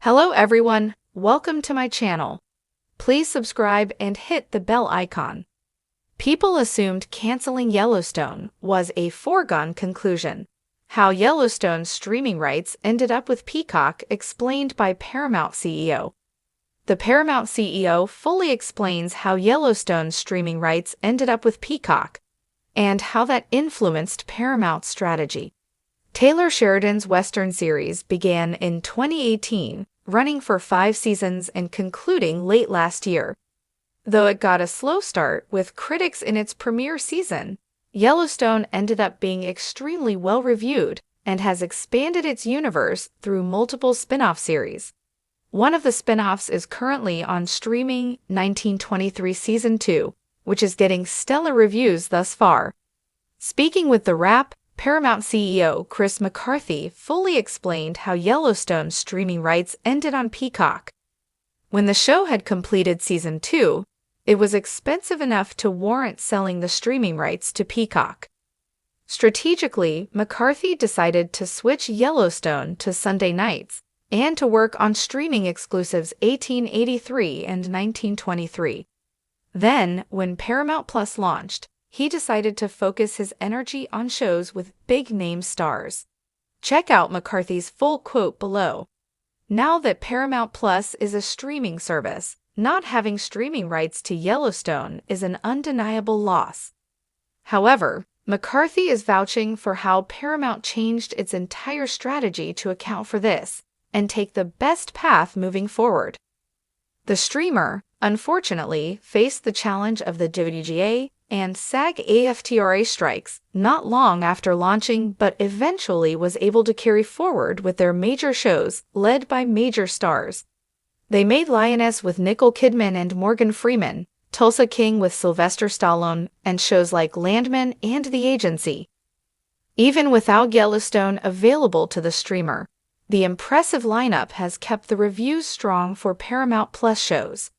Hello everyone, welcome to my channel. Please subscribe and hit the bell icon. People assumed canceling Yellowstone was a foregone conclusion. How Yellowstone's streaming rights ended up with Peacock explained by Paramount CEO. The Paramount CEO fully explains how Yellowstone's streaming rights ended up with Peacock and how that influenced Paramount's strategy. Taylor Sheridan's Western series began in 2018, running for 5 seasons and concluding late last year. Though it got a slow start with critics in its premiere season, Yellowstone ended up being extremely well-reviewed and has expanded its universe through multiple spin-off series. One of the spin-offs is currently on streaming 1923 Season 2, which is getting stellar reviews thus far. Speaking with The Wrap, Paramount CEO Chris McCarthy fully explained how Yellowstone's streaming rights ended on Peacock. When the show had completed Season 2, it was expensive enough to warrant selling the streaming rights to Peacock. Strategically, McCarthy decided to switch Yellowstone to Sunday nights and to work on streaming exclusives 1883 and 1923. Then, when Paramount Plus launched, he decided to focus his energy on shows with big-name stars. Check out McCarthy's full quote below. Now that Paramount Plus is a streaming service, not having streaming rights to Yellowstone is an undeniable loss. However, McCarthy is vouching for how Paramount changed its entire strategy to account for this and take the best path moving forward. The streamer, unfortunately, faced the challenge of the WGA and SAG-AFTRA strikes not long after launching, but eventually was able to carry forward with their major shows led by major stars. They made Lioness with Nicole Kidman and Morgan Freeman, Tulsa King with Sylvester Stallone, and shows like Landman and The Agency. Even without Yellowstone available to the streamer, the impressive lineup has kept the reviews strong for Paramount Plus shows.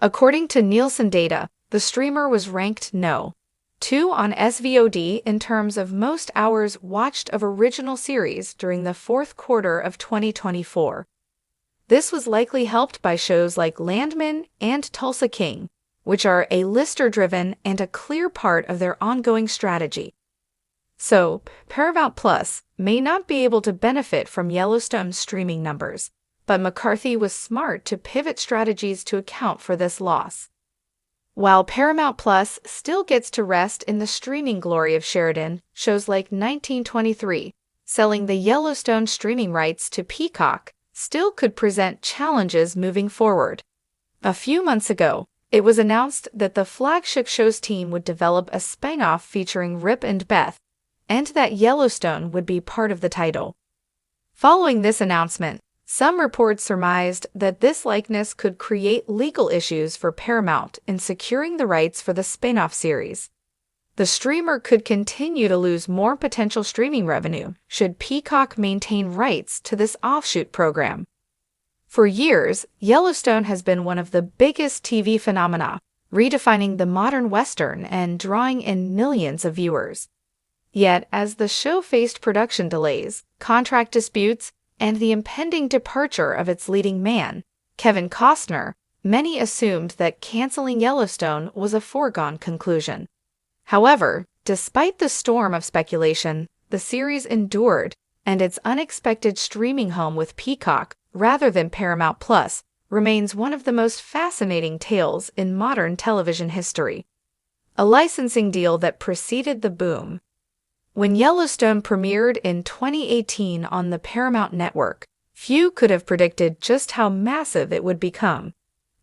According to Nielsen data, the streamer was ranked No. 2 on SVOD in terms of most hours watched of original series during the fourth quarter of 2024. This was likely helped by shows like Landman and Tulsa King, which are A-lister-driven and a clear part of their ongoing strategy. So, Paramount Plus may not be able to benefit from Yellowstone's streaming numbers, but McCarthy was smart to pivot strategies to account for this loss. While Paramount Plus still gets to rest in the streaming glory of Sheridan, shows like 1923, selling the Yellowstone streaming rights to Peacock still could present challenges moving forward. A few months ago, it was announced that the flagship show's team would develop a spin-off featuring Rip and Beth, and that Yellowstone would be part of the title. Following this announcement, some reports surmised that this likeness could create legal issues for Paramount in securing the rights for the spin-off series. The streamer could continue to lose more potential streaming revenue should Peacock maintain rights to this offshoot program. For years, Yellowstone has been one of the biggest TV phenomena, redefining the modern Western and drawing in millions of viewers. Yet, as the show faced production delays, contract disputes, and the impending departure of its leading man, Kevin Costner, many assumed that canceling Yellowstone was a foregone conclusion. However, despite the storm of speculation, the series endured, and its unexpected streaming home with Peacock, rather than Paramount Plus, remains one of the most fascinating tales in modern television history. A licensing deal that preceded the boom. When Yellowstone premiered in 2018 on the Paramount Network, few could have predicted just how massive it would become.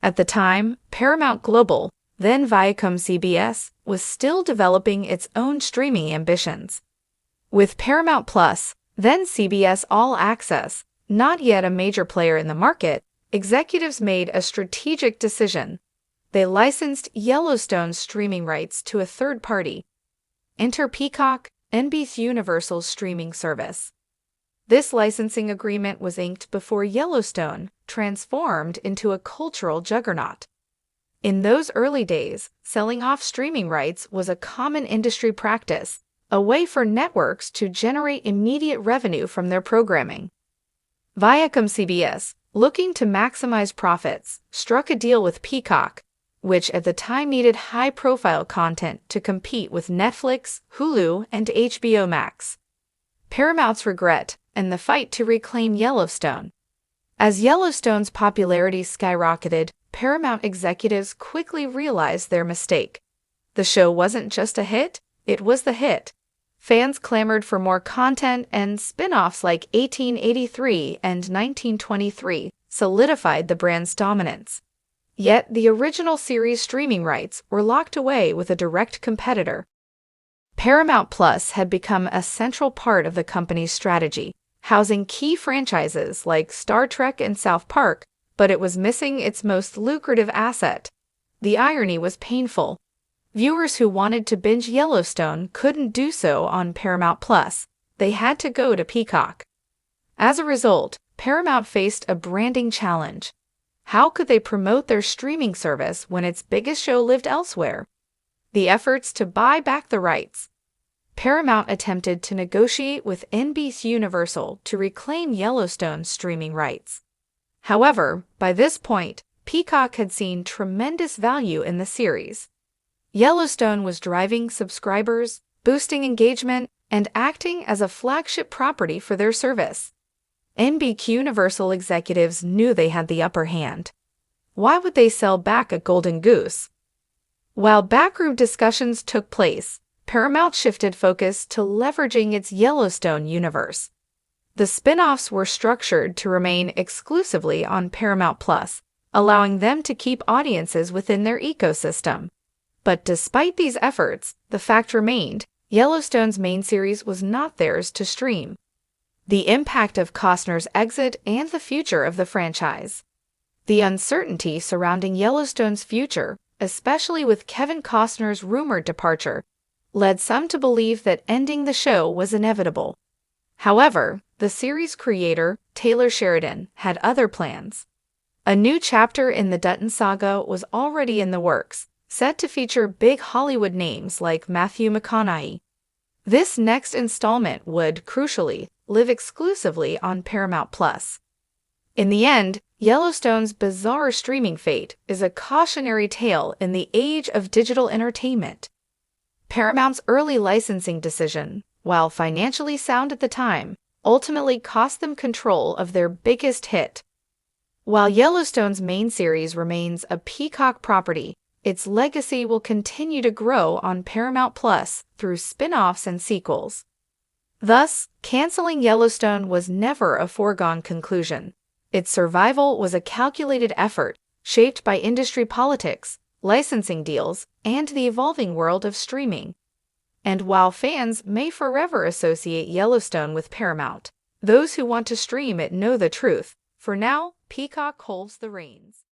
At the time, Paramount Global, then Viacom-CBS, was still developing its own streaming ambitions. With Paramount Plus, then CBS All Access, not yet a major player in the market, executives made a strategic decision. They licensed Yellowstone's streaming rights to a third party. Enter Peacock, NBCUniversal's streaming service. This licensing agreement was inked before Yellowstone transformed into a cultural juggernaut. In those early days, selling off streaming rights was a common industry practice, a way for networks to generate immediate revenue from their programming. Viacom-CBS, looking to maximize profits, struck a deal with Peacock, which at the time needed high-profile content to compete with Netflix, Hulu, and HBO Max. Paramount's regret and the fight to reclaim Yellowstone. As Yellowstone's popularity skyrocketed, Paramount executives quickly realized their mistake. The show wasn't just a hit, it was the hit. Fans clamored for more content, and spin-offs like 1883 and 1923 solidified the brand's dominance. Yet the original series' streaming rights were locked away with a direct competitor. Paramount Plus had become a central part of the company's strategy, housing key franchises like Star Trek and South Park, but it was missing its most lucrative asset. The irony was painful. Viewers who wanted to binge Yellowstone couldn't do so on Paramount Plus. They had to go to Peacock. As a result, Paramount faced a branding challenge. How could they promote their streaming service when its biggest show lived elsewhere? The efforts to buy back the rights. Paramount attempted to negotiate with NBC Universal to reclaim Yellowstone's streaming rights. However, by this point, Peacock had seen tremendous value in the series. Yellowstone was driving subscribers, boosting engagement, and acting as a flagship property for their service. NBC Universal executives knew they had the upper hand. Why would they sell back a golden goose? While backroom discussions took place, Paramount shifted focus to leveraging its Yellowstone universe. The spin-offs were structured to remain exclusively on Paramount Plus, allowing them to keep audiences within their ecosystem. But despite these efforts, the fact remained, Yellowstone's main series was not theirs to stream. The impact of Costner's exit and the future of the franchise. The uncertainty surrounding Yellowstone's future, especially with Kevin Costner's rumored departure, led some to believe that ending the show was inevitable. However, the series creator, Taylor Sheridan, had other plans. A new chapter in the Dutton saga was already in the works, set to feature big Hollywood names like Matthew McConaughey. This next installment would, crucially, live exclusively on Paramount Plus. In the end, Yellowstone's bizarre streaming fate is a cautionary tale in the age of digital entertainment. Paramount's early licensing decision, while financially sound at the time, ultimately cost them control of their biggest hit. While Yellowstone's main series remains a Peacock property, its legacy will continue to grow on Paramount Plus through spin-offs and sequels. Thus, canceling Yellowstone was never a foregone conclusion. Its survival was a calculated effort, shaped by industry politics, licensing deals, and the evolving world of streaming. And while fans may forever associate Yellowstone with Paramount, those who want to stream it know the truth. For now, Peacock holds the reins.